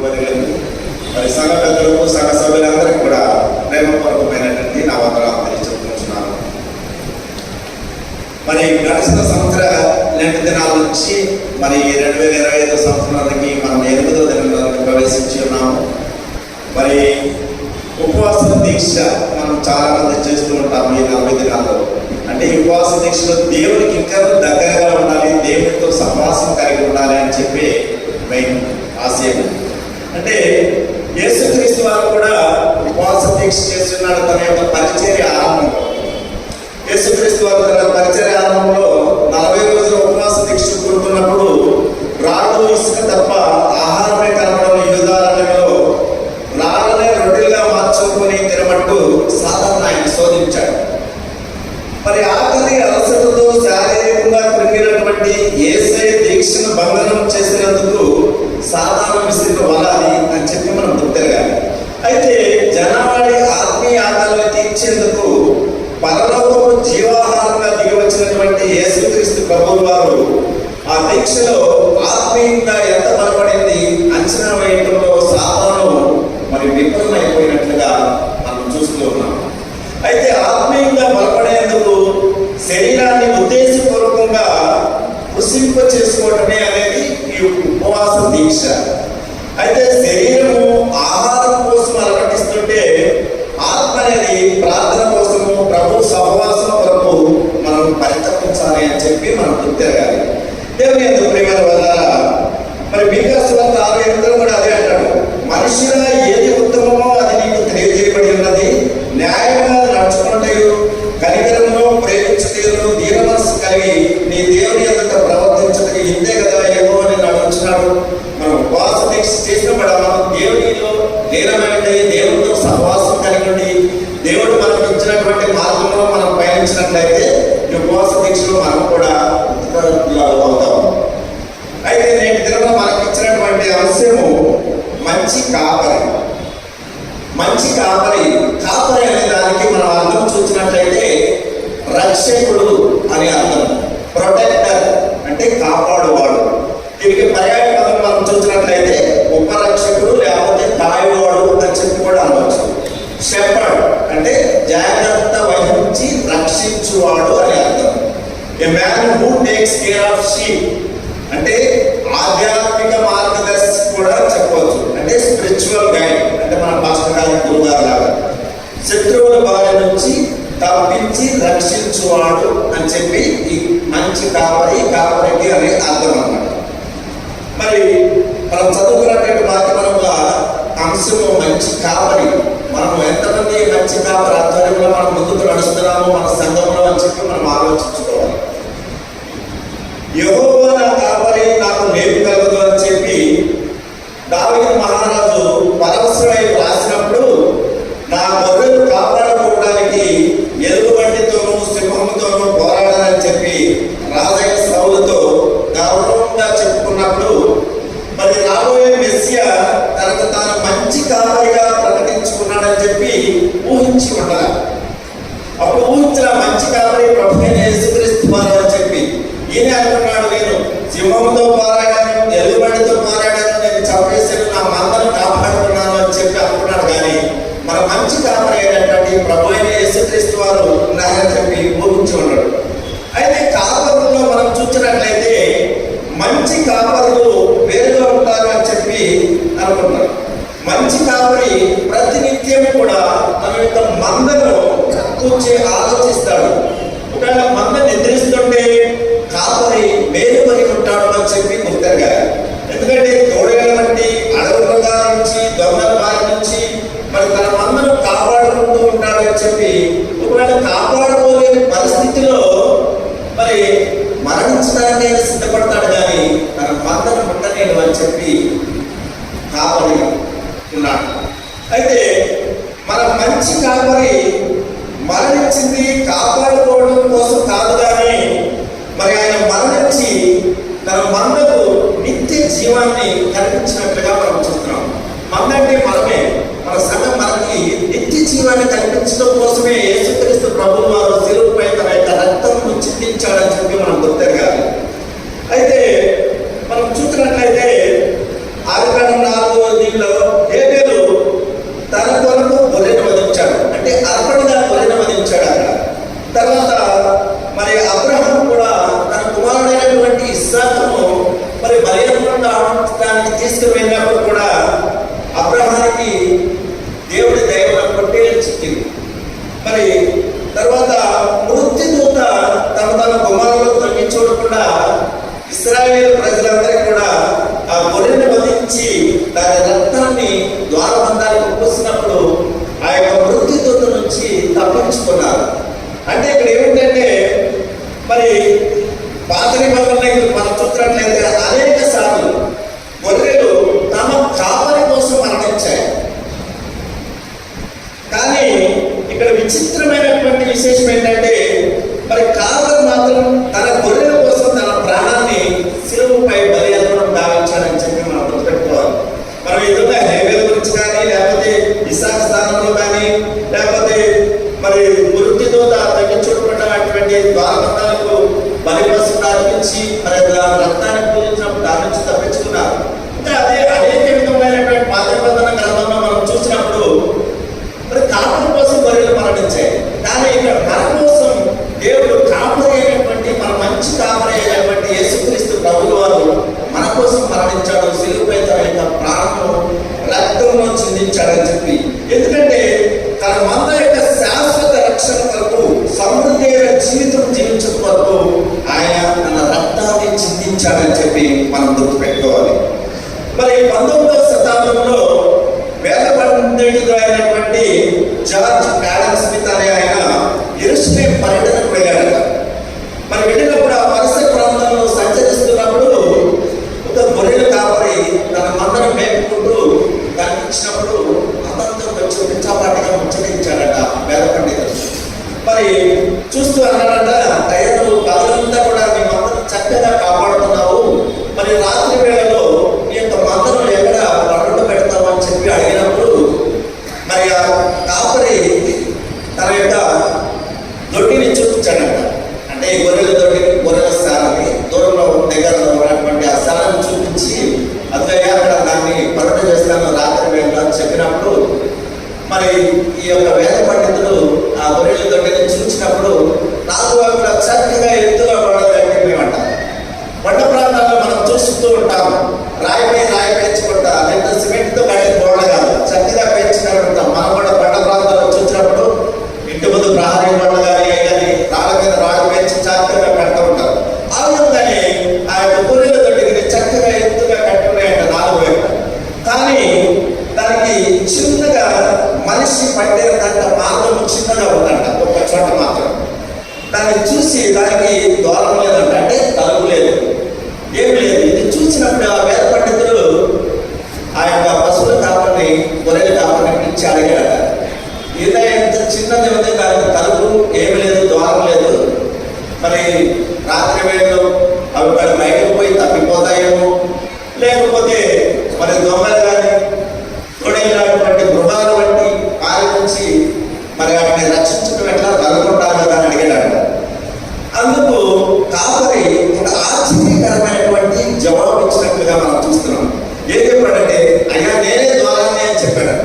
గురువర్యులకు, మరి సంఘ పెద్దలకు, సంఘ సభ్యులందరికీ కూడా ప్రేమపూర్వకమైనటువంటి నా వందనాలు తెలియజేస్తున్నాను. మరి గడిచిన సంవత్సర నేటి దినాల నుంచి మరి 2025 సంవత్సరానికి మనం 8వ దినానికి ప్రవేశించి ఉన్నాము. మరి ఉపవాస దీక్ష మనం చాలా మంది చేస్తూ ఉంటాము ఈ 40 దినాల్లో. అంటే ఈ ఉపవాస దీక్షలో దేవుడికి ఇంకా దగ్గరగా ఉండాలి, దేవుడితో సహవాసం కలిగి ఉండాలి అని చెప్పి మెయిన్ ఆశయం. అంటే యేసుక్రీస్తు వారు కూడా ఉపవాస దీక్ష చేస్తున్నాడు తన యొక్క పరిచర్య ఆరంభంలో. యేసుక్రీస్తు వారు తన పరిచర్య ఆరంభంలో 40 రోజుల ఉపవాస దీక్ష కూరుతున్నప్పుడు రాళ్ళు ఇసుక తప్ప ఆహారమే కనబడని యూదారణ్యంలో రాళ్ళనే రొట్టెలుగా మార్చుకొని తినబట్టు సాతాను ఆయన శోధించాడు. మరి ఆకలి అలసటతో శారీరకంగా కృంగినటువంటి యేసయ్య దీక్షను భంగనం చేసినందుకు సాతాను విసిరిన వలాలి అని చెప్పి మనం గుర్తెరగాలి. అయితే జనావాడి ఆత్మీయ ఆకలిని తీర్చేందుకు పరలోకపు జీవాహారంగా దిగి వచ్చినటువంటి యేసుక్రీస్తు ప్రభువు వారు ఆ దీక్షలో ఆత్మీయంగా ఎంత బలపడింది అంచనా వేయడంలో సాతాను మరి విఫలమైపోయినట్లుగా మనం చూస్తూ ఉన్నాం. అయితే ఆత్మీయంగా బలపడేందుకు శరీరాన్ని ఉద్దేశపూర్వకంగా కృషింప చేసుకోవటమే అనేది ఈ ఉపవాస దీక్ష. అయితే శరీరము ఆహారం కోసం అలవటిస్తుంటే ఆత్మ అనేది ప్రార్థన కోసము, ప్రభు సహవాసం కొరకు మనం పరితపించాలి అని చెప్పి మనం గుర్తెరగాలి. దేవుని యందు ప్రియమైన వారలారా, మరి మీకా సువార్త 6:8 కూడా అదే అంటాడు, మనుషుల ఏది ఉత్తమమో అది నీకు తెలియజేయబడి ఉన్నది, న్యాయంగా నడుచుకుంటూ కనికరమును ప్రేమించటను దీన మనసు కలిగి నీ దేవుని ఎదుట ప్రవర్తించటకు ఇంతే కదా ఏమో అని నడుచున్నాడు. మనం ఉపవాస దీక్ష చేసినప్పుడు మనం దేవునిలో లీనమైంది, దేవుడితో సహవాసం కలిగి దేవుడు మనకు ఇచ్చినటువంటి మార్గంలో మనం పయనించినట్లయితే ఈ ఉపవాస దీక్షలో మనం కూడా అవుతాం. అయితే నేటి దినంలో మనకు ఇచ్చినటువంటి అంశము మంచి కాపరి. మంచి కాపరి, కాపరి అనే దానికి మనం అర్థం చూసినట్లయితే రక్షకుడు అని అర్థం. ప్రొటెక్టర్ అంటే కాపాడువాడు. దీనికి పర్యాయ పదం మనం చూసినట్లయితే ఉపరక్షకుడు లేకపోతే కాయవాడు అని చెప్పి కూడా అనవచ్చు. షెపర్డ్ అంటే జాగ్రత్త వహించి రక్షించువాడు అని అర్థం. ఏ man who takes care of sheep అంటే ఆధ్యాత్మిక మార్గదర్శి కూడా చెప్పవచ్చు. అంటే స్పిరిచువల్ గైడ్, అంటే మన పాస్టర్ గారి గురుగారు లాగా శత్రువుల బారి నుంచి తప్పించి రక్షించువాడు అని చెప్పి ఈ మంచి కాపరికి అనే అర్థం అన్నమాట. మరి మనం చదువుకున్నటువంటి మాధ్యమంగా అంశము మంచి కాపరి. మనం ఎంతమంది మంచి కాపరి ఆధ్వర్యంలో మనం ముందుకు నడుస్తున్నామో మన సంఘంలో అని చెప్పి మనం ఆలోచించుకోవాలి. యెహోవా నా కాపరి, నాకు లేమి కలగదు అని చెప్పి దావీదు మహారాజు పరవశుడై రాసినప్పుడు నా గొర్రెలు కాపాడుకోవడానికి ఎలుగుబంటితోనూ సింహంతోనూ పోరాడాలని చెప్పి రాజైన సౌలుతో గౌరవంగా చెప్పుకున్నప్పుడు మరి రాబోయే మెస్సియా తనకు తాను మంచి కాపరిగా ప్రకటించుకున్నాడని చెప్పి ఊహించి ఉండాలి. అప్పుడు ఊహించిన మంచి కాపరి ప్రభువైన యేసుక్రీస్తు వారు అని చెప్పి ఈయన అనుకున్నాడు, నేను సింహంతో పోరాడాను, ఎలుగుబంటితో పోరాడాను, నేను చంపేసాను, నా మందను కాపాడుకున్నాను అని చెప్పి అనుకున్నాడు. కానీ మన మంచి కాపరి అయినటువంటి ప్రభువైన యేసుక్రీస్తు వారు ఉన్నారని చెప్పి ఊహించి ఉన్నాడు. అయితే కాపరుల్లో మనం చూసినట్లయితే మంచి కాపరులు వేరుగా ఉంటారు అని చెప్పి అనుకున్నారు. మంచి కాపరి ప్రతినిత్యం కూడా తన యొక్క మందను కూర్చి ఆలోచిస్తాడు. ఒకవేళ మంద నిద్రిస్తుంటే కాపరి మేలుకొని ఉంటాడు అని చెప్పి గుర్తెరగాలి. ఎందుకంటే తోడేళ్ళ వంటి అడవి మృగాల నుంచి, దొంగల బారి నుంచి మరి తన మందను కాపాడుకుంటూ ఉంటాడు అని చెప్పి ఒకవేళ కాపాడుకోలే పరిస్థితిలో మరి మరణించడానికి సిద్ధపడతాడు. కానీ తన మందను ముట్టలేడు అని చెప్పి కాపరి ఉన్నాడు. అయితే మన మంచి కాపరి మరణించింది కాపాడుకోవడం కోసం కాదు, కానీ మరి ఆయన మరణించి తన మందకు నిత్య జీవాన్ని కల్పించినట్లుగా మనం చూస్తున్నాం. మంద అంటే మనమే, మన సంఘం మనకి నిత్య జీవాన్ని కల్పించడం కోసమే యేసుక్రీస్తు ప్రభువు వారు శిలువపై తన యొక్క రక్తంను చిందించాడని చెప్పి మనం గుర్తెరగాలి. అయితే మనం చూసినట్లయితే ఆదికాండం 4వ తీసుకుని వెళ్ళినప్పుడు కూడా అబ్రహానికి దేవుడి దైవ పొట్టేలు చిక్కింది. మరి తర్వాత మృత్యు దూత తన గుమ్మాలలో తొంగి చూడకుండా ఇశ్రాయేలు ప్రజలందరికీ కూడా ఆ గొర్రెని వధించి దాని రక్తాన్ని ద్వారబంధానికి ఉపసినప్పుడు ఆ యొక్క మృత్యు దూత నుంచి తప్పించుకున్నారు. అంటే ఇక్కడ ఏమిటంటే మరి పాత నిబంధనలు మనం చూసినట్లయితే అనేక సార్లు గొర్రెలు తమ కాపరి కోసం మరణించాయి. కానీ ఇక్కడ విచిత్రమైనటువంటి విశేషం ఏంటంటే మరి కాపరి మాత్రం తన గొర్రెల కోసం తన ప్రాణాన్ని శిలువపై బలి అర్పణం గావించాడని చెప్పి మనం గుర్తుపెట్టుకోవాలి. మనం ఏదైనా హైవేల గురించి కానీ లేకపోతే ఇసాక్ స్థానంలో కానీ లేకపోతే మరి మృత్యుతో తగ్గించుకున్నటువంటి ద్వారబంధాలకు బలి పశువులు అర్పించి మరి రక్తాన్ని పూజించినప్పుడు దాని నుంచి తప్పించుకున్నారు. ఇంకా అదే అనేక విధమైనటువంటి పాత నిబంధన గ్రంథంలో మనం చూసినప్పుడు మరి కాపుల కోసం గొర్రెలు మరణించాయి. కానీ ఇక్కడ మన కోసం దేవుడు కాపురి అయినటువంటి మన మంచి కాపురి అయినటువంటి యేసుక్రీస్తు ప్రభువు వారు మన కోసం మరణించాడు. శిలువపై తన యొక్క ప్రాణము రక్తంలో చిందించాడని చెప్పి, ఎందుకంటే తన మంద యొక్క శాశ్వత రక్షణ కొరకు సమృద్ధి అయిన జీవితం జీవించడం కొరకు ఆయన తన రక్తాన్ని చిందించాడని చెప్పి మనం గుర్తుపెట్టుకోవాలి. మరి 19వ శతాబ్దంలో వేద పండితుడు అయినటువంటి జార్జ్ ఆడమ్ స్మిత్ అనే ఆయన యెరూషలేం పర్యటనకు వెళ్ళాడట. మరి వెళ్ళినప్పుడు ఆ పరిసర ప్రాంతంలో సంచరిస్తున్నప్పుడు ఒక గొర్రెల కాపరి తన మందను మేపుకుంటూ కనిపించినప్పుడు అతనితో కొంచెం పిచ్చాపాటిగా ముచ్చటించాడట వేద పండితుడు. మరి చూస్తూ అన్నాడట, అయ్యా నువ్వు పగలంతా కూడా నీ మందను చక్కగా కాపాడుతున్నావు, మరి రాత్రి వేళలో నీ యొక్క మందను ఎక్కడ పండుగ పెడతావు అని చెప్పి అడిగినప్పుడు మరి ఆ కాపరి తన యొక్క దొడ్డిని చూపించాడట. అంటే ఈ గొర్రెల స్థానాన్ని దూరంలో దగ్గరలో ఉన్నటువంటి ఆ స్థలాన్ని చూపించి అదయ్యా అక్కడ దాన్ని పండుగ చేస్తాను రాత్రి వేళ అని చెప్పినప్పుడు మరి ఈ యొక్క వేద పండితుడు ఆ గొర్రెల దొడ్డిని చూసినప్పుడు నాకు అక్కడ చక్కగా ఎత్తుగా పడలేమంట. కొండ ప్రాంతాల్లో మనం చూస్తూ ఉంటాము, రాయి పెంచుకుంటా లేదా సిమెంట్తో కట్టిన గోడ కాదు, చక్కగా పెంచుకుంటూ ఉంటాం. మనం కూడా కొండ ప్రాంతాల్లో చూసినప్పుడు ఇంటి ముందు ప్రహరీ గోడ కానీ రాళ్ళ మీద రాళ్ళు పెంచి చక్కగా పెడుతూ ఉంటారు. ఆ విధంగానే ఆ యొక్క గొర్రెల దొడ్డిని చక్కగా ఎత్తుగా కట్టుకున్నాయంట 4 వైపు. కానీ దానికి చిన్నగా మనిషి పట్టేదంట మార్గం చిన్నగా ఉందంట, ఒక చోట మాత్రం. దాన్ని చూసి దానికి ద్వారం లేదంట, అంటే తలుపు లేదు, ఏమి లేదు. ఇది చూసినప్పుడు ఆ వేద పండితుడు ఆ యొక్క పశువుల కాపరిని గొర్రెల కాపరిని పిలిచి అడిగాడట, ఇలా ఎంత చిన్నది ఉంది, దానికి తలుపు ఏమి లేదు, ద్వారం లేదు, మరి రాత్రి వేళలో అవి ఇక్కడ బయటకు పోయి తప్పిపోతాయేమో, లేకపోతే మరి దొంగలు కానీ తోడైనటువంటి గృహాలు బట్టి వారి నుంచి మరి వాటిని రక్షించడం ఎట్లా కనుగొంటారు కదా అని అడిగాడు. అందుకు కాపరి ఒక ఆశ్చర్యకరమైనటువంటి జవాబు ఇచ్చినట్లుగా మనం చూస్తున్నాం. ఏం చెప్పాడంటే, అయ్యా నేనే ద్వారాన్ని అని చెప్పాడు.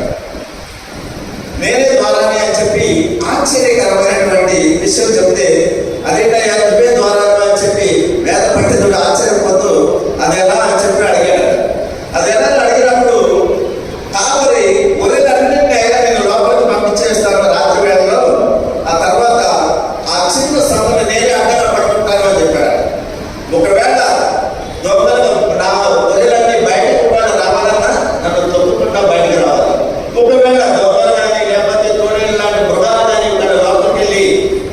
నేనే ద్వారాన్ని అని చెప్పి ఆశ్చర్యకరమైనటువంటి విషయం చెప్తే, అదేంటయ్యా నువ్వే ద్వారాన్ని అని చెప్పి వేద పండితుడు ఆశ్చర్యపోతూ అది ఎలా అని చెప్పి అడిగాడు. అది ఎలా అడిగినప్పుడు కాపరి గొర్రెలన్నింటినీ అయినా నేను లోపలికి పంపించేస్తాను రాత్రి వేళలో, ఆ తర్వాత ఆ చిన్న సమయంలో నేనే అడ్డంగా పడుకుంటాను అని చెప్పాడు. ఒకవేళ దొంగలు నా గొర్రెలన్నీ బయటకు కూడా రావాలన్నా నన్ను తొక్కుకుంటా బయటకు రావాలి. ఒకవేళ దొంగలు కానీ లేకపోతే తోడేళ్ళు లాంటి మృగాలు కానీ ఇక్కడ లోపలికి వెళ్ళి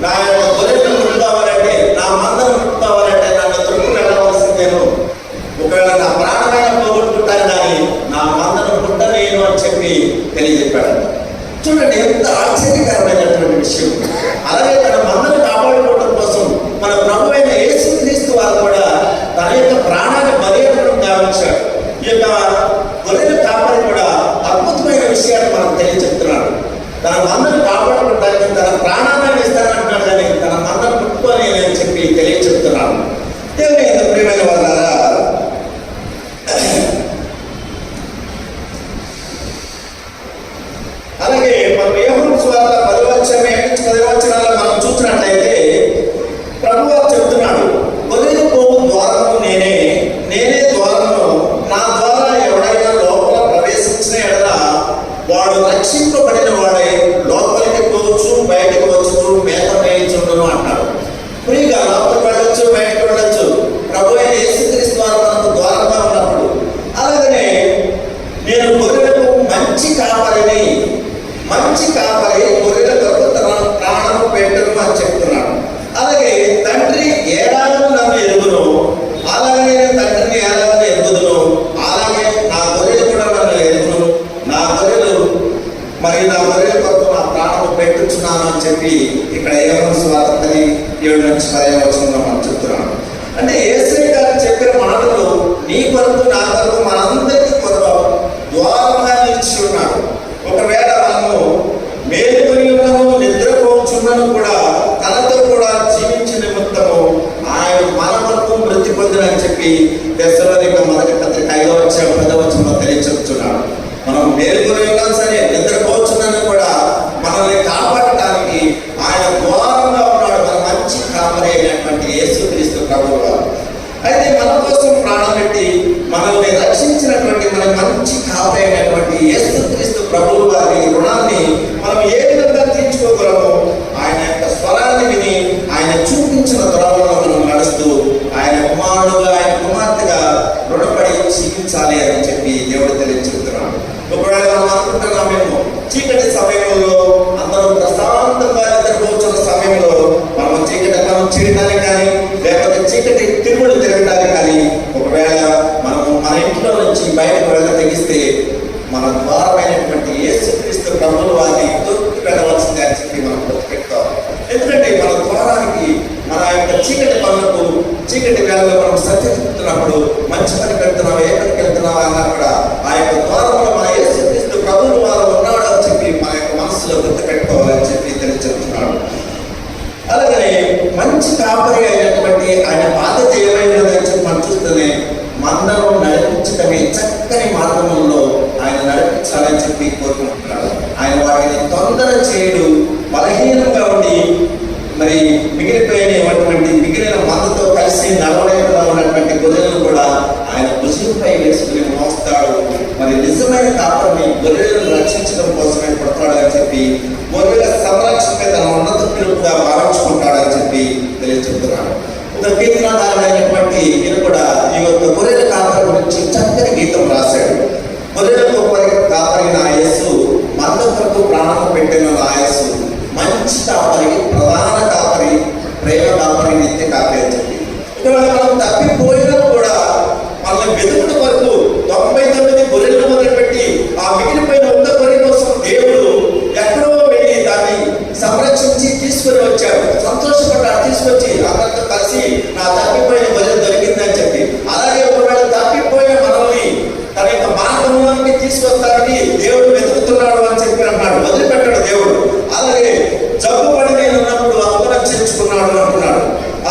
నా యొక్క గొర్రెలను ముట్టుకోవాలంటే, నా మందను ముట్టుకోవాలంటే నన్ను తొక్కు వెళ్ళవలసిందేను. ఒకవేళ నా ప్రాణమైన పోగొట్టుకుంటాను కానీ నా మందను ముట్టలేను అని చెప్పి తెలియజెప్పాడు. చూడండి ఎంత ఆశ్చర్యకరమైనటువంటి విషయం. అలాగే తన మందను కాపాడుకోవడం కోసం మన ప్రభు అయిన యేసుక్రీస్తు వారు కూడా తన యొక్క ప్రాణాన్ని బలియడం గావించాడు. ఈ యొక్క గొర్రెల కాపరి కూడా అద్భుతమైన విషయాన్ని మనకు తెలియజెప్తున్నాడు. తన మందను కాపాడుకోవడానికి తన ప్రాణాన్ని ఇస్తానంటున్నాడు, కానీ తన మందను ముట్టుకొని అని చెప్పి తెలియజెప్తున్నాడు. దేవుని యొక్క ప్రియమైన వాళ్ళారా, అలాగే మనం యోహాను సువార్త 10వ వచనంలో మనం చూసినట్లయితే ప్రభువు చెప్తున్నాడు, గొర్రెలు పోవు ద్వారము నేనే ద్వారము, నా ద్వారా ఎవడైనా మంచి కాపరిని, మంచి కాపరి గొర్రెల కొరకు తన ప్రాణము పెట్టను అని చెప్తున్నాడు. అలాగే తండ్రి ఎలాగో నన్ను ఎరుగును, అలాగే నేను తండ్రిని ఎలాగో ఎరుగుదును, అలాగే నా గొర్రెలు కూడా నన్ను ఎరుగును, నా గొర్రెలు నా గొర్రెల కొరకు నా ప్రాణము పెట్టుచున్నాను అని చెప్పి ఇక్కడ యోహాను సువార్త 7:10 మనం చెప్తున్నాను. అంటే యేసయ్య గారు చెప్పిన మాటలు నీ కొరకు నా కొరకు మనందరికీ కొరకు ద్వారంగా నిలిచి ఉన్నాడు. ఒకవేళ మనము మేలుకొని ఉన్నాము, నిద్రపోచున్నాను కూడా తనతో కూడా జీవించిన నిమిత్తము ఆయన మన కొరకు మృతి పొందినని చెప్పి తెస్సలోనిక మొదటి పత్రిక 5:10 తెలియచెప్తున్నాడు. మనం మేలుకొని ఉన్నాం సరే, నిద్రపోచున్నాను కూడా మనల్ని కాపాడటానికి ఆయన ద్వారంగా ఉన్నాడు. మన మంచి కాపరి అయినటువంటి యేసుక్రీస్తు ప్రభువు వారు. అయితే మన కోసం ప్రాణం పెట్టి మనల్ని రక్షించినటువంటి మన మంచి కాపరి అయినటువంటి యేసుక్రీస్తు ప్రభువు వారి రుణాన్ని మనం ఏ విధంగా తీర్చుకోగలమో ఆయన యొక్క స్వరాన్ని విని ఆయన చూపించిన త్రోవలో మనం నడుస్తూ ఆయన కుమారుడుగా, ఆయన కుమార్తెగా రుణపడి జీవించాలి అని చెప్పి దేవుడు తెలియజేస్తున్నాడు. ఒకవేళ మనం అనుకుంటున్నాం, మేము చీకటి సమయంలో అందరూ ప్రశాంతంగా నిద్రపోతున్న సమయంలో మనం చీకటి మనం చేయడానికి కానీ లేకపోతే చీకటి తిరుగుడు తిరగడానికి కానీ ఒకవేళ మనము మన ఇంట్లో నుంచి బయటకు తెగిస్తే మన ద్వారమైనటువంటి యేసుక్రీస్తు ప్రభువు వారిని తొక్కి వెళ్ళవలసిందే అని చెప్పి మనం గుర్తుపెట్టుకోవాలి. ఎందుకంటే మన ద్వారానికి మన యొక్క చీకటి పనులకు, చీకటి వేళలో మనం సత్యతున్నప్పుడు మంచి పని పెడుతున్నాం, ఏ పనికి వెళ్తున్నావా అన్నా కూడా ఆ యొక్క ద్వారంలో మన యేసుక్రీస్తు ప్రభువు వారు ఉన్నాడు అని చెప్పి మన యొక్క మనసులో గుర్తుపెట్టుకోవాలని చెప్పి తెలియజేస్తున్నాడు. అలాగే మంచి కాపరి అయినటువంటి ఆయన బాధ్యత ఏమైనదని చెప్పి మనం చూస్తేనే మందరం నడిపించడమే చక్కని మార్గంలో ఆయన నడిపించాలని చెప్పి కోరుకుంటున్నాడు. ఆయన వాటిని తొందర చేయడు, బలహీనంగా ఉండి మరి మిగిలిన మందతో కలిసి నడవలేకుండా ఉన్నటువంటి గొర్రెలను కూడా ఆయన భుజంపై వేసుకుని మోస్తాడు. మరి నిజమైన కాపరిని గొర్రెలను రక్షించడం కోసమే పడతాడు అని చెప్పి గొర్రెల సంరక్షణపై తన ఉన్నత పిలుపుగా భావించుకుంటాడని చెప్పి తెలియజేస్తున్నాడు. ఒక కీర్తనకారుడైనటువంటి ఈయన కూడా ఈ యొక్క గొర్రెల కాపరి గురించి చక్కని గీతం రాశాడు. గొర్రెలకు కాపరిన యేసు, మంద కొరకు ప్రాణం పెట్టిన యేసు, మంచి కాపరి, ప్రధాన కాపరి, ప్రేమ కాపరి, నిత్య కాపరి అని చెప్పి ఇక్కడ మనం తప్పిపోయినా కూడా మనల్ని వెతుకుడు వరకు 99 గొర్రెలను మొదలుపెట్టి ఆ మిగిలిపోయిన ఒక్క గొర్రె కోసం దేవుడు ఎక్కడో వెళ్ళి దాన్ని సంరక్షించి తీసుకొని వచ్చాడు. సంతోషపడ్డాడు, తీసుకొచ్చి అందరితో కలిసి నా తప్పిపోయిన గొర్రె దొరికిందని చెప్పి. అలాగే ఒకవేళ తప్పిపోయిన మనల్ని తన యొక్క మార్గంలోనికి తీసుకొస్తానికి దేవుడు వెతుకుతున్నాడు అని చెప్పి అన్నాడు. వదిలిపెట్టాడు దేవుడు. అలాగే జబ్బు పడి నేను ఉన్నప్పుడు అందరం చేర్చుకున్నాడు అంటున్నాడు.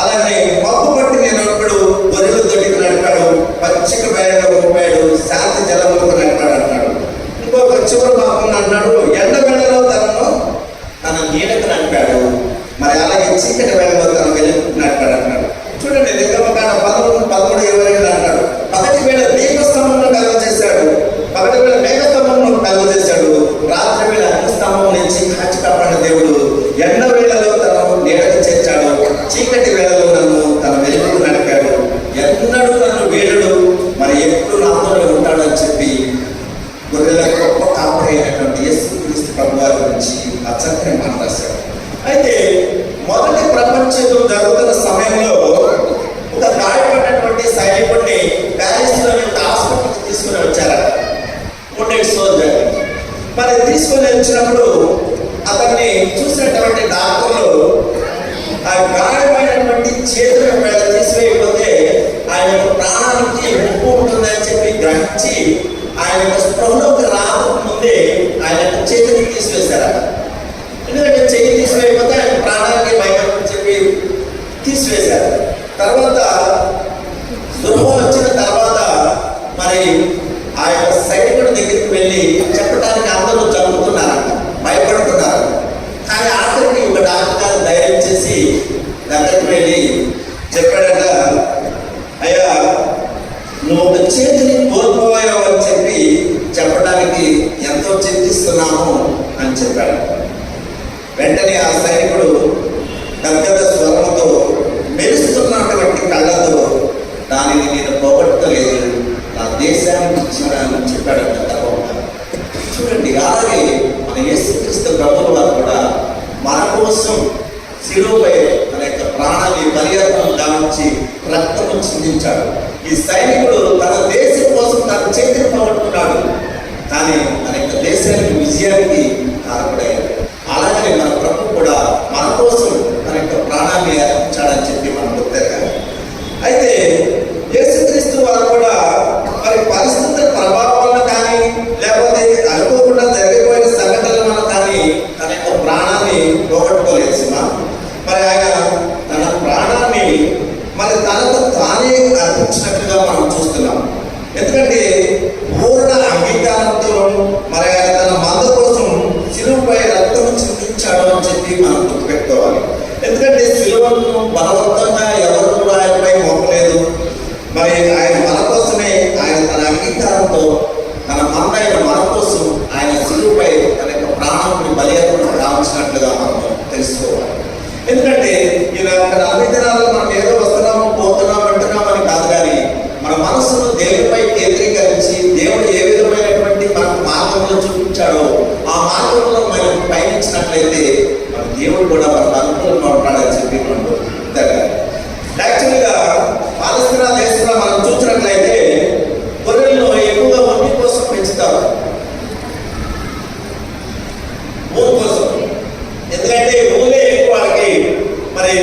అలాగే మబ్బు పట్టి నేను ఉన్నప్పుడు గొర్రెలు దొరికి నడిపాడు, పచ్చిక వేళలో ఊపాడు, శాంతి జలములకు నడిపాడు అంటాడు. ఇంకొక చివరి మాపం అన్నాడు, ఎండ వేళలో తన నీడకు నడిపాడు, మరి అలాగే చీకటి వేళలో తన వెలుగుకు నడిపాడు అంటాడు. చూడండి, నిర్గమకాండ 13:20 అంటాడు, పగటి వేళ దీపస్తంభంలో కలుగ చేశాడు, పగటి వేళ మేఘస్తంభంలో కలుగ చేశాడు, రాత్రి వేళ అగ్నిస్తంభం నుంచి కాచి కాపాడిన దేవుడు ఎండ వేళలో తనను నీడకు చేర్చాడు, చీకటి వేళలో నన్ను తన వెలుగుకు నడిపాడు, ఎన్నడూ నన్ను వీడడు, మరి ఎప్పుడు నాతోనే ఉంటాడు అని చెప్పి గొర్రెల గొప్ప కాపరి అయినటువంటి యేసుక్రీస్తు ప్రభువారి గురించి ఆ చక్కని మాట్లాడారు. అయితే మొదటి ప్రపంచ యుద్ధం జరుగుతున్న సమయంలో ఒక గాయపడినటువంటి సైనికుడిని ప్యారిస్లోని ఒక హాస్పిటల్కి తీసుకుని వచ్చారట, wounded soldier. మరి తీసుకొని వచ్చినప్పుడు అతన్ని చూసినటువంటి డాక్టర్లు ఆ గాయమైనటువంటి చేతుల మీద తీసివేయకపోతే ఆయన ప్రాణానికి ముప్పు ఉంటుందని చెప్పి గ్రహించి ఆయన స్పృహలోకి రాకముందే ఆయన చేతిని తీసివేశారట. ఎందుకంటే చెయ్యి తీసివేయకపోతే ఆయన ప్రాణానికి భయం అని చెప్పి తీసివేశారు. తర్వాత స్పృహ వచ్చిన తర్వాత మరి ఆ యొక్క సైనికుడి దగ్గరికి వెళ్ళి చెప్పడానికి అందరూ జరుగుతున్నారంట, భయపడుతున్నారు. కానీ ఆఖరికి ఒక డాక్టర్ ధైర్యం చేసి దగ్గరికి వెళ్ళి చెప్పాడట, అయ్యా నువ్వు ఒక చేతిని కోల్పోయావు అని చెప్పి చెప్పడానికి ఎంతో చింతిస్తున్నాము అని చెప్పాడు. వెంటనే ఆ సైనికుడు దగ్గర స్వరంతో మెరుస్తున్నటువంటి కళ్ళతో, దానిని నేను పోగొట్టలేదు, నా దేశానికి ఇచ్చాడని చెప్పాడంట. అలాగే మన యేసుక్రీస్తు ప్రభువుల వారు కూడా మన కోసం శిలువపై తన యొక్క ప్రాణాన్ని బలియాగం గావించి రక్తము చిందించాడు. ఈ సైనికుడు తన దేశం కోసం తన చేతిని పోగొట్టుకున్నాడు, కానీ తన యొక్క దేశానికి విజయానికి కారకుడయ్యాడు. అలాగే మన ప్రభు కూడా మన కోసం తన యొక్క ప్రాణాన్ని అర్పించాడని చెప్పి మనం గుర్తెరగాలి. అయితే యేసుక్రీస్తు వారు కూడా మరి పరిస్థితుల ప్రభావం వల్ల కానీ లేకపోతే అనుకోకుండా జరిగిపోయిన సంఘటనల వల్ల కానీ తన యొక్క ప్రాణాన్ని పోగొట్టుకోలేదు సుమా. మరి ఆయన తన ప్రాణాన్ని మరి తనకు తానే అర్పించినట్లుగా మనం చూస్తున్నాం. ఎందుకంటే పూర్ణ అంగీకారంతో మరి ఆయన తన మంద కోసం శిలువపై రక్తం చిందించాడు అని చెప్పి మనం గుర్తుపెట్టుకోవాలి. ఎందుకంటే శిలువను బలవంతంగా ఎవరు కూడా ఆయనపై మోపలేదు. మరి ఆయన మన కోసమే ఆయన తన అంగీకారంతో తన మంద అయిన మన కోసం ఆయన శిలువపై తన యొక్క ప్రాణాన్ని బలియాగం గావించినట్లుగా మనం తెలుసుకోవాలి. ఎందుకంటే ఇలా అన్ని దినాలు మనం ఏదో వస్తున్నాము పోతున్నాం అంటున్నామని కాదు, కానీ మన మనసును దేవుడిపై కేంద్రీకరించి దేవుడు ఏ విధమైనటువంటి మనకు మార్గంలో చూపించాడో ఆ మార్గంలో మనం పయనించినట్లయితే మన దేవుడు కూడా మనకు అనుకూలంగా ఉంటాడని చెప్పి మనం గుర్తెరగాలి. యాక్చువల్గా పాలస్తీనా దేశంలో మనం చూసినట్లయితే గొర్రెలను ఎక్కువగా ఉన్ని కోసం పెంచుతారు, ఊరు కోసం. ఎందుకంటే ఊరే ఎక్కువ వాళ్ళకి. మరి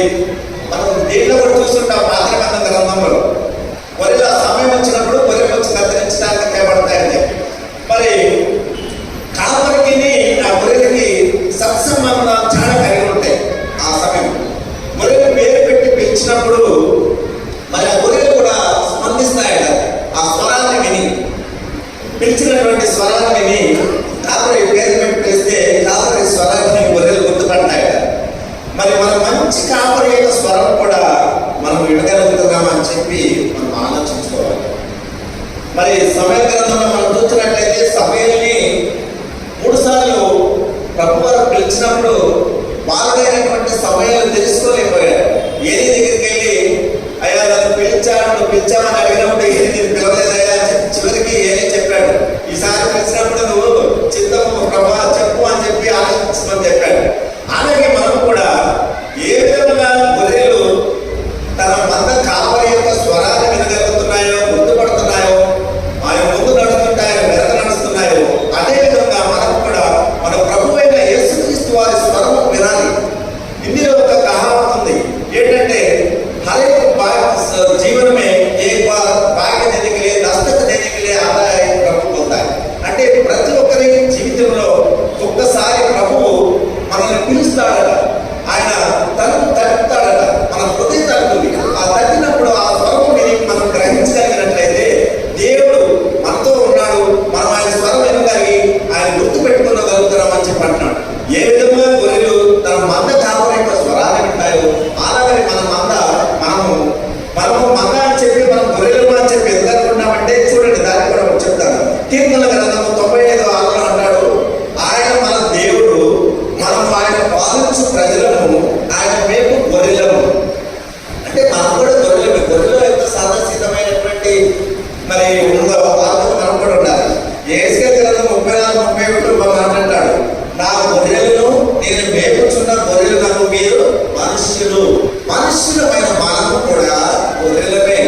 మనం దీంట్లో కూడా చూస్తుంటాం పాత్రబంధ గ్రంథంలో గొర్రెల సమయం వచ్చినప్పుడు గొర్రెలు వచ్చి కత్తిరించడానికి తేబడతాయని చెప్పి. మరి కాపరికి ఆ గొర్రెలకి సత్సంబంధ చాలా కలిగి ఉంటాయి. ఆ సమయం గొర్రెలు పేరు పెట్టి పిలిచినప్పుడు మరి ఆ గొర్రెలు కూడా స్పందిస్తాయట. ఆ స్వరాన్ని విని, పిలిచినటువంటి స్వరాన్ని విని కాపరి పేరు పెట్టి పిలిస్తే కాపరి స్వరాన్ని గొర్రెలు గుర్తుపడతాయట. మరి మన మంచి కాపరి యొక్క స్వరం కూడా మనం వినగలుగుతున్నామని చెప్పి మనం ఆలోచించుకోవాలి. మరి సమయ గ్రంథంలో మనం చూసినట్లయితే సమయాన్ని 3 సార్లు ప్రభువారు పిలిచినప్పుడు వాళ్ళైనటువంటి సమయాలు తెలుసుకోలేకపోయాడు. ఏది దగ్గరికి వెళ్ళి అయ్యా నన్ను పిలిచాడు, పిలిచామని అడిగినప్పుడు ఏది నేను పిలవలేదయ్యా చివరికి ఏది చెప్పాడు. ఈసారి పిలిచినప్పుడు నువ్వు చిత్తము ప్రభా చెప్పు అని చెప్పి ఆలోచించమని చెప్పాడు. అలాగే మనం కూడా ఏ విధంగా గొర్రెలు తన మంద కాపరి యొక్క స్వరాన్ని వినగలుగుతున్నాయో, గుర్తుపడుతున్నాయో, ఆయన ముందు నడుస్తుంటాయో, వెనక నడుస్తున్నాయో, అదేవిధంగా మనం కూడా మన ప్రభువైన యేసుక్రీస్తు వారి స్వరము వినాలి. ఇందులో ఒక కహావత్ ఉంది. ఏంటంటే हर एक जीवन में एक बार भाग्य देने के लिए, दस्तक देने के लिए आता है प्रभु होता है. అంటే ప్రతి ఒక్కరి జీవితంలో ఒక్కసారి ప్రభువు మనల్ని పిలుస్తాడట. ఆయన తలుపు తట్టుతాడట. మన హృదయం తట్టుతుంది. ఆ తట్టినప్పుడు ఆ స్వరం విని మనం గ్రహించగలిగినట్లయితే దేవుడు మనతో ఉన్నాడు, మనం ఆయన స్వరం వినగలిగి ఆయన గుర్తు పెట్టుకోగలుగుతున్నామని చెప్పి అంటున్నాడు. ఏ విధంగా గొర్రెలు తన మంద కాపరి యొక్క స్వరాన్ని వింటాయో అలాగే మన మంద మనము మంద అని చెప్పి మనం గొర్రెలు అని చెప్పి ఎందుకు అనుకుంటామంటే చూడండి, దాన్ని కూడా చెప్తాను. కీర్తనల గ్రంథము 95:6 అంటాడు, ఆయన మన దేవుడు, మనం ఆయన పాలించు ప్రజలము, ఆయన మేము గొర్రెలము. అంటే మనం కూడా గొర్రెలమే. గొర్రెలు ఎంత సాదాసీతమైనటువంటి మరి ఉందో మనం కూడా ఉండాలి. యేసయ్య గ్రంథం 34:31 మాట్లాడతాడు, నా గొర్రెలను నేను మేపుచున్న గొర్రెలను మీరు మనుష్యులు. మనుష్యులమైన మనము కూడా గొర్రెలమే.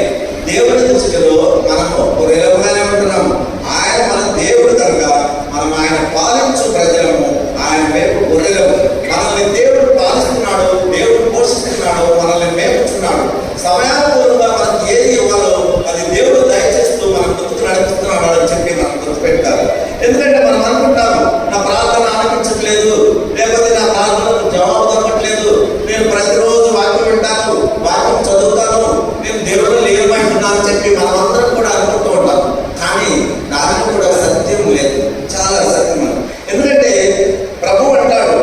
దేవుని దృష్టిలో మనము గొర్రెలముగానే ఉంటున్నాము. ఆయన మన దేవుడు కనుక మనం ఆయన పాలించు ప్రజలము, ఆయన మేపు గొర్రెలము. మనల్ని దేవుడు పాలిస్తున్నాడు, దేవుడు పోషిస్తున్నాడు, మనల్ని మేపుచున్నాడు. సమయానుకూలంగా మనకి ఏది ఇవ్వాలో అది దేవుడు దయచేస్తూ మనం గుర్తుకు నడుపుతున్నాడు అని చెప్పి మనం గుర్తుపెట్టాలి. ఎందుకంటే మనం అనుకుంటాము నా ప్రార్థన ఆలకించట్లేదు, లేకపోతే నా ప్రార్థనకు జవాబు దొరకట్లేదు, నేను ప్రతిరోజు వాక్యం వింటాను, వాక్యం చదువుతాను, నేను దేవుడు లేవమంటున్నాను చెప్పి మనం అందరం కూడా అనుకుంటూ ఉంటాం. కానీ దానికి కూడా సత్యం లేదు, చాలా సత్యం. ఎందుకంటే ప్రభు అంటాడు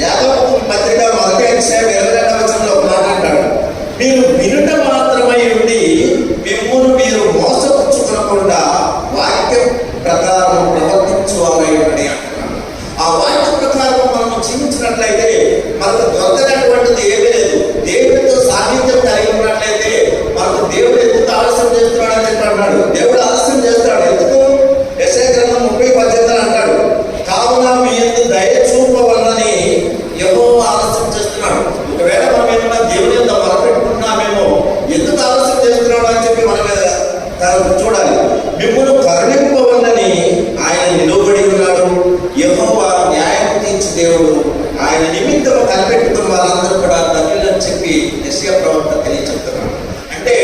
యాకోబు పత్రిక 1:22 మాట్లాడతాడు, మీరు వినుట మాత్రమై ఉండి మిమ్మును మీరు మోసపుచ్చుకోకుండా వాక్యం ప్రకారం ప్రవర్తించువారై ఉండి అంటున్నాడు. ఆ వాక్య ప్రకారం మనం జీవించినట్లయితే మనకు దొరకనటువంటిది ఏమీ లేదు. దేవుడితో సాన్నిధ్యం కలిగి ఉన్నట్లయితే మనకు దేవుడు ఎందుకు ఆలస్యం చేస్తున్నాడని చెప్పి అంటాడు. దేవుడు ఆలస్యం చేస్తాడు. ఎందుకు? యెషయా గ్రంథం 30:18 అంటాడు, ఆయన నిలువబడి ఉన్నాడు. యెహోవా న్యాయం తీర్చు దేవుడు, ఆయన నిమిత్తం కనిపెట్టుకున్న వారందరూ కూడా ధన్యులని చెప్పి యెషయా ప్రవక్త తెలియచెప్తున్నాడు. అంటే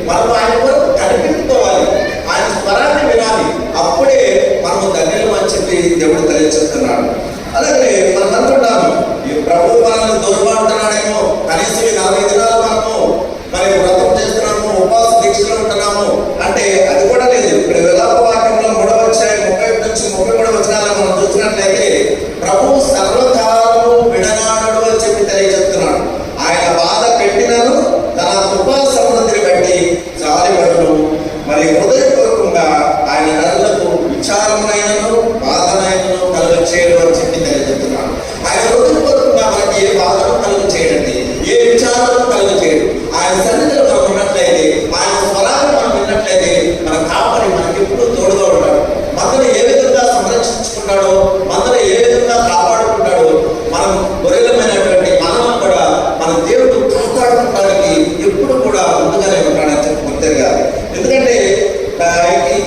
మనం ఆయన కొరకు కనిపెట్టుకోవాలి, ఆయన స్వరాన్ని వినాలి, అప్పుడే మనము ధన్యులం అని చెప్పి దేవుడు తెలియచెప్తున్నాడు. అలాగే మనం అనుకుంటాము ఈ ప్రభు మనల్ని దూరపడుతున్నాడేమో, కనీసం 40 దినాలు మనము మరి వ్రతం చేస్తున్నాము, ఉపవాస దీక్షలు ఉంటున్నాము అంటే అది కూడా లేదు. ఇప్పుడు విలాప వాక్యంలో 3వ అధ్యాయం 31 నుంచి 33 వచనాలను మనం చూసినట్లయితే ప్రభు సర్వకాలము విడనాడడు అని చెప్పి తెలియజెప్తున్నాడు. ఆయన బాధ పెట్టినను తన కృపా సమృద్ధిని బట్టి జాలిపడును, మరి హృదయపూర్వకంగా ఆయన నరులకు విచారమునైనను బాధనైనను కలుగ చేయడం అని చెప్పి తెలియజెప్తున్నాడు. ఆయన హృదయపూర్వకంగా మనకి ఏ బాధను కలుగ చేయడండి, ఏ విచారాలను కలుగ చేయడం. ఆయన సన్నిధిలో మనం ఉన్నట్లయితే, ఆయన స్వరాన్ని మనం విన్నట్లయితే మన కాపరి మనకి ఎప్పుడు తోడుగా ఉంటాడు. మనల్ని ఏ విధంగా సంరక్షించుకుంటాడో, మనల్ని ఏ విధంగా కాపాడుకుంటాడో, మనం గొర్రెలమైనటువంటి మనల్ని కూడా మన దేవుడు కాపాడుకోవడానికి ఎప్పుడు కూడా ముందుగానే ఉంటాడని చెప్పి గుర్తెరగాలి. ఎందుకంటే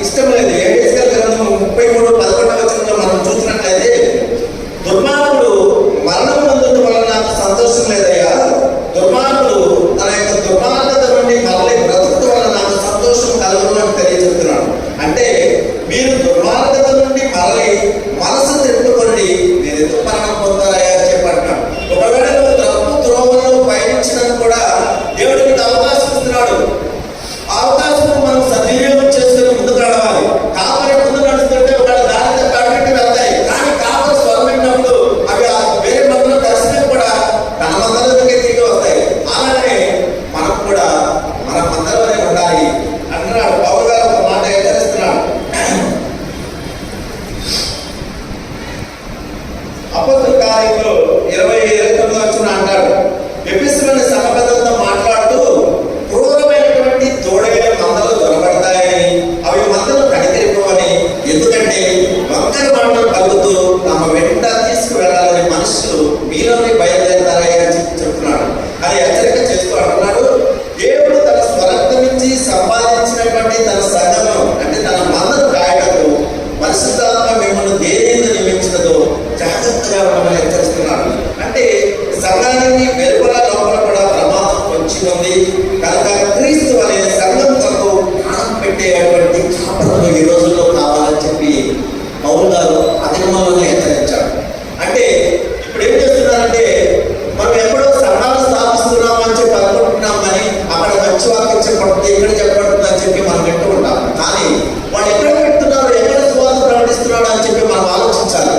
ఇష్టం లేదు. ఎహెజ్కేలు గ్రంథం 33:11 వచనంలో మనం చూసినట్లయితే దుర్మార్గుడు మరణం పొందడం వల్ల నాకు సంతోషం లేదయ్యా, దుర్మార్గుడు తన యొక్క దుర్మార్గత నుండి మళ్ళీ బ్రతుకు వల్ల నాకు సంతోషం కలుగును అని తెలియజెప్తున్నాడు. అంటే మీరు దుర్మార్గత నుండి మళ్ళీ మనసు తిప్పుకోండి, నేను ఎందుకు మరణం పొందాలయ్యా అని చెప్పంటున్నాడు. ఒకవేళ నువ్వు తప్పు త్రోవలో పయనించడానికి కూడా దేవుడు నీకు అవకాశం ఇస్తున్నాడు. ఆ అవకాశం మనం సద్వినియోగం చేసుకుని ముందుకు నడవాలి. కాపరి ముందు నడుస్తుంటే ఒకవేళ దారితో కట్టుబడి వెళ్తాయి, కానీ కాపరి స్వరం విన్నప్పుడు అవి వేరే మందులు దర్శనం కూడా తన మందలకే తిరిగి వస్తాయి. అలానే మనం కూడా మన మందలనే ఉండాలి అంటున్నాడు. పౌలు గారు ఒక మాట హెచ్చరిస్తున్నాడు. అపోస్తలుల కార్యములు 20:29 వచనం అంటాడు, ఎఫెసులోని సంఘపెద్దలతో మాట్లాడుతూ క్రూరమైనటువంటి తోడైన మందలు దొరకబడతాయని, అవి మందలు కనికరిపోవని, ఎందుకంటే వంకర మాటలు పలుకుతూ తమ వెంట తీసుకువెళ్ళాలని మనుషులు మీలోనే బయలుదేరతారని చెప్తున్నాడు అని హెచ్చరిక చేస్తూ అంటున్నాడు. దేవుడు తన స్వరక్తం నుంచి సంపాదించినటువంటి తన సంఘము అంటే తన మందను కాయటకు పరిశుద్ధాత్మ మిమ్మల్ని దేనిని నియమించినదో జాగ్రత్తగా ఉండమని హెచ్చరిస్తున్నాడు. అంటే సంఘానికి వెలుపల లోపల కూడా ప్రమాదం వచ్చి ఉంది కనుక క్రీస్తు అనే సంఘం కొరకు ప్రాణం పెట్టేటువంటి కాపరులు ఈ రోజుల్లో కావాలని చెప్పి పౌలు గారు అధిగమంలోనే హెచ్చరించాడు. అంటే ఇప్పుడు ఏం చేస్తున్నారంటే మనం ఎప్పుడో సంఘాలు స్థాపిస్తున్నాం అని చెప్పి అనుకుంటున్నాం, కానీ అక్కడ మంచి వాక్యం చెప్పబడుతుంది, ఇక్కడ చెప్పబడుతుంది అని చెప్పి మనం వింటూ ఉంటాం. కానీ వాళ్ళు ఎక్కడ పెడుతున్నారు, ఎక్కడ సువార్త ప్రకటిస్తున్నాడు అని చెప్పి మనం ఆలోచించాలి.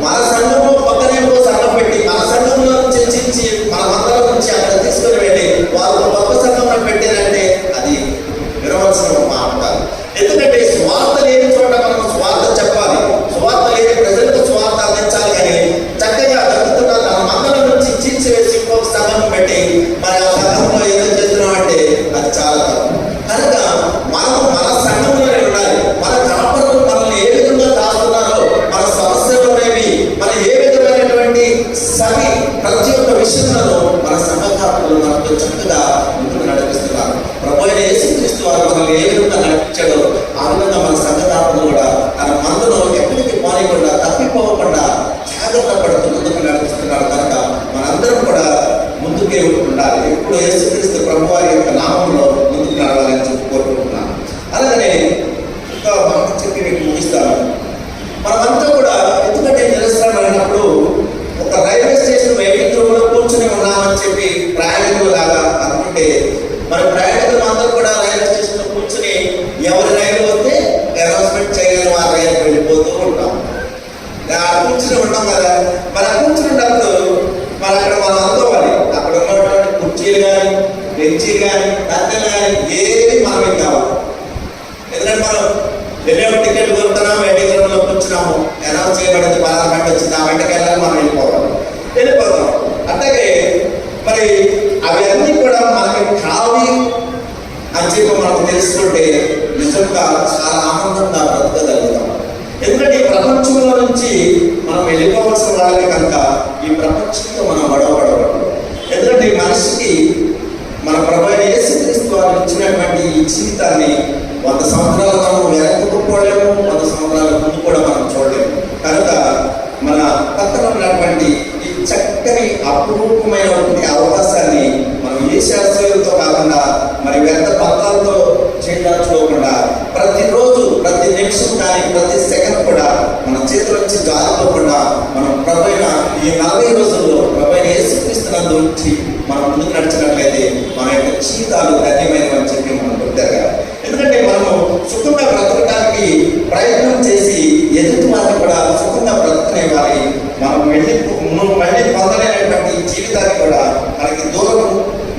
మన సంఘంలో పక్కనే సంఘం పెట్టి మన సంఘంలో చర్చించి మన మందరం నుంచి అక్కడ తీసుకుని వెళ్ళి వాళ్ళు గొప్ప సంఘం పెట్టారంటే అది వినవలసిన మాట కాదు. ఎందుకంటే స్వార్థ లేని చోట మనం స్వార్థ చెప్పాలి, స్వార్థ లేని ప్రజలకు స్వార్థ అందించాలి. కానీ చక్కగా జరుగుతున్న తన మందరం నుంచి చీల్చివేసి ఇంకొక సంఘం పెట్టి మరి ఆ సంఘంలో ఏదో చేస్తున్నాం అంటే అది చాలా తప్పు. కనుక మనం మన సంఘంలోనే ఉండాలి. మన కాపరులు మనల్ని ఏ విధంగా కాస్తున్నారో, మన సమస్యలోనేవి మన ఏ విధమైనటువంటి సవి ప్రతి ఒక్క విషయంలో మన సంఘ కాపరులు మనతో చక్కగా ముందుకు నడిపిస్తున్నారు. ప్రభు అయిన యేసుక్రీస్తు వారు మనల్ని ఏ విధంగా నడిపించాడో ఆ విధంగా మన సంఘ కాపరులు కూడా తన మందులో ఎక్కడికి పోనీయకుండా తప్పిపోకుండా జాగ్రత్త పడుతూ ముందుకు నడిపిస్తున్నాడు. కనుక మనందరం కూడా ముందుకే ఉండాలి. ఎప్పుడు యేసుక్రీస్తు ప్రభు వారి యొక్క నామంలో ముందుకు నడవాలని చెప్పి కోరుకుంటున్నాను. అలాగనే ఇంకా మాట చెప్పి మీకు ముగిస్తాను. మనమంతా కూడా ఎందుకంటే నిరసనమైనప్పుడు ఒక రైల్వే స్టేషన్ వెయిటింగ్ రూమ్ లో కూర్చుని ఉన్నామని చెప్పి ప్రయాణికులు లాగా అనుకుంటే, మరి ప్రయాణికులు అందరూ కూడా రైల్వే స్టేషన్ లో కూర్చుని ఎవరి రైలు వస్తే అనౌన్స్మెంట్ చేయగలం ఆ రైలు వెళ్ళిపోతూ ఉంటాం. కూర్చుని ఉంటాం కదా. మరి కూర్చుని ఉన్నప్పుడు మరి అక్కడ మనం అనుకోవాలి, అక్కడ ఉన్నటువంటి కుర్చీలు కానీ బెంచీలు కానీ కత్తెలు కానీ ఏది మనమే కావాలి. ఎందుకంటే మనం వెళ్ళేప్పుడు టికెట్ కొనుక్కున్నాం, వెయిటింగ్ రూమ్ లో కూర్చున్నాము, అనౌన్స్ చేయబడింది 10 గంటలు వచ్చింది, ఆ వెంటకి వెళ్ళాలి, మనం వెళ్ళిపోతాం. అట్లాగే మరి అవన్నీ కూడా మనకి కావి అని చెప్పి మనకు తెలుసుకుంటే నిజంగా చాలా ఆనందంగా బ్రతకగలుగుతాం. ఎందుకంటే ఈ ప్రపంచంలో నుంచి మనం వెళ్ళిపోవలసిన వాళ్ళే కనుక ఈ ప్రపంచంతో మనం గొడవపడకూడదు. ఎందుకంటే ఈ మనిషికి మన ప్రభువైన యేసుక్రీస్తు వారు ఇచ్చినటువంటి ఈ జీవితాన్ని 100 సంవత్సరాలు మనం వెనక్కిపోలేము, 100 సంవత్సరాల ముందు కూడా మనం చూడలేము. కనుక మన పక్కన ఉన్నటువంటి ఈ చక్కని అపురూపమైనటువంటి అవకాశాన్ని మనం ఏ శాస్త్రీయులతో కాకుండా మరి వ్యర్థ పత్రాలతో చేయదలుచుకోకుండా ప్రతిరోజు, ప్రతి నిమిషం కానీ ప్రతి సెకండ్ కూడా మన చేతుల నుంచి జారిపోకుండా మనం ప్రభైన ఈ 40 రోజుల్లో ప్రభైన యేసుక్రీస్తునందు నుంచి మనం ముందుకు నడిచినట్లయితే మన యొక్క జీవితాలు ధన్యమైనవి అని చెప్పి మనం గుర్తెరగాలి. ఎందుకంటే మనము సుఖంగా బ్రతకడానికి ప్రయత్నం చేసి ఎదుటి వారిని కూడా సుఖంగా బ్రతకనివ్వాలి. మనం మళ్ళీ పొందలేనటువంటి జీవితాన్ని కూడా మనకి దూరం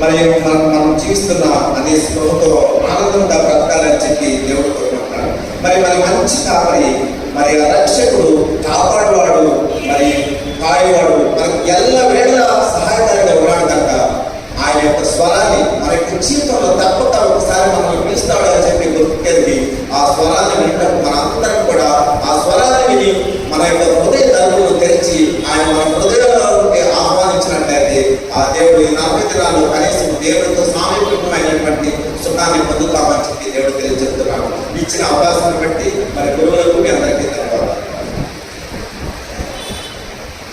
మరియు మనం జీవిస్తున్న అనే స్పృహతో ఆనందంగా బ్రతకాలని చెప్పి దేవుడు కోరుకుంటున్నాడు. మరి మంచి కాపరి, మరి ఆ రక్షకుడు, కాపాడువాడు, మరి కాయవాడు మనకు ఎల్ల వేళ సహాయకారిగా ఉన్నాడు కనుక ఆయన యొక్క స్వరాన్ని మన యొక్క జీవితంలో తప్పక ఒకసారి మనల్ని పిలుస్తాడు అని చెప్పి గుర్తుకెళ్ళి ఆ స్వరాన్ని వినడం మన అందరం కూడా ఆ స్వరాన్ని విని మన యొక్క హృదయ తలుపులు తెరిచి ఆయన మన హృదయంలోకి ఆహ్వానించినట్లయితే ఆ దేవుడు 40 దినాలు కనీసం దేవుడితో సామీప్యమైనటువంటి సుఖాన్ని పొందుతామని చెప్పి దేవుడు తెలియజేస్తున్నాడు. ఇచ్చిన అవకాశాన్ని బట్టి మరి గురువులకు మీ అందరికీ ధన్యవాదాలు.